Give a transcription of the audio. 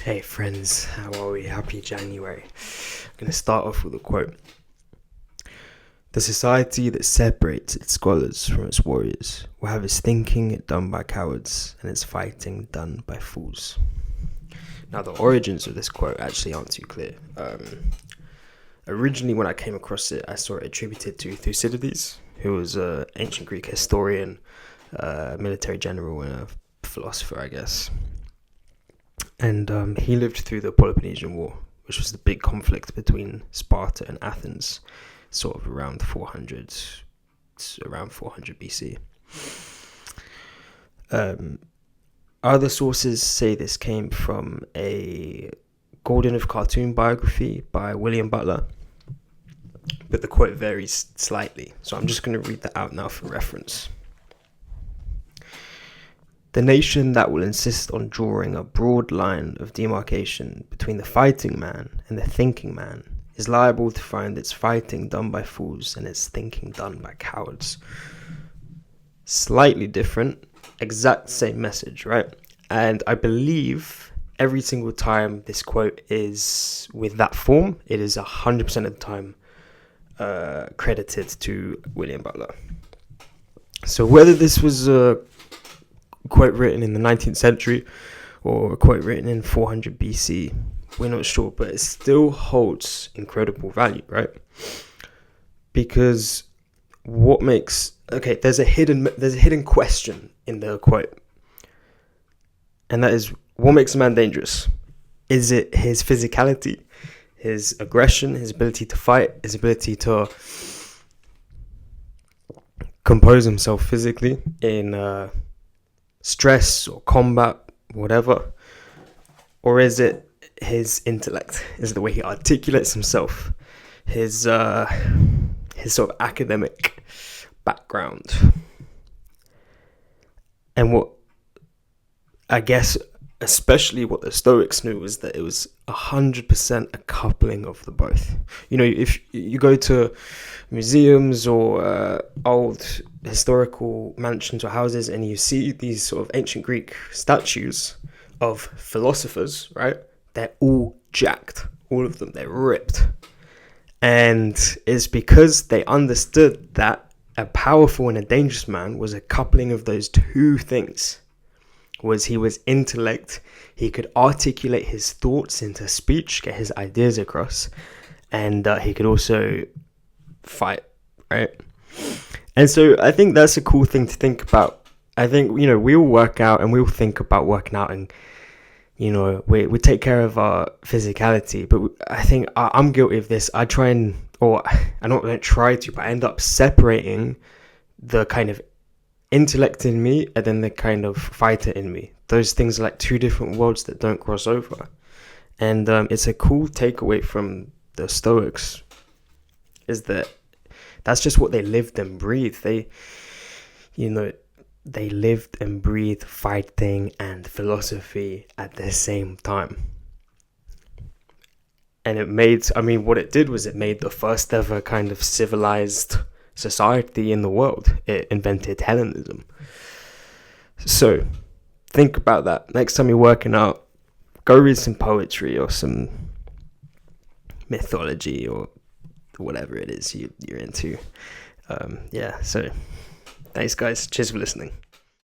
Hey friends, how are we? Happy January. I'm going to start off with a quote. The society that separates its scholars from its warriors will have its thinking done by cowards and its fighting done by fools. Now, the origins of this quote actually aren't too clear. Originally, when I came across it, I saw it attributed to Thucydides, who was an ancient Greek historian, military general, and a philosopher, I guess. And he lived through the Pelopennesian War, which was the big conflict between Sparta and Athens, sort of around 400 BC. Other sources say this came from a Gordon of Khartoum biography by William Butler, but the quote varies slightly, so I'm just going to read that out now for reference. The nation that will insist on drawing a broad line of demarcation between the fighting man and the thinking man is liable to find its fighting done by fools and its thinking done by cowards. Slightly different, exact same message, right? And I believe every single time this quote is with that form, it is 100% of the time credited to William Butler. So whether this was a quote written in the 19th century or a quote written in 400 BC, we're not sure, but it still holds incredible value, right? Because there's a hidden question in the quote, and that is, what makes a man dangerous? Is it his physicality, his aggression, his ability to fight, his ability to compose himself physically in stress or combat, whatever? Or is it his intellect? Is it the way he articulates himself? His sort of academic background? And what I guess especially what the Stoics knew was that it was 100% a coupling of the both. You know, if you go to museums or old historical mansions or houses and you see these sort of ancient Greek statues of philosophers, right? They're all jacked, all of them, they're ripped. And it's because they understood that a powerful and a dangerous man was a coupling of those two things. He was intellect, he could articulate his thoughts into speech, get his ideas across, and he could also fight, right? And so I think that's a cool thing to think about. I think, you know, we all work out and we all think about working out, and, you know, we take care of our physicality, but I think I'm guilty of this. I don't try to, but I end up separating the kind of intellect in me and then the kind of fighter in me. Those things are like two different worlds that don't cross over. And it's a cool takeaway from the Stoics, is that that's just what they lived and breathed. They lived and breathed fighting and philosophy at the same time. And what it did was it made the first ever kind of civilized society in the world. It invented Hellenism. So think about that. Next time you're working out, go read some poetry or some mythology or whatever it is you're into. So thanks guys. Cheers for listening.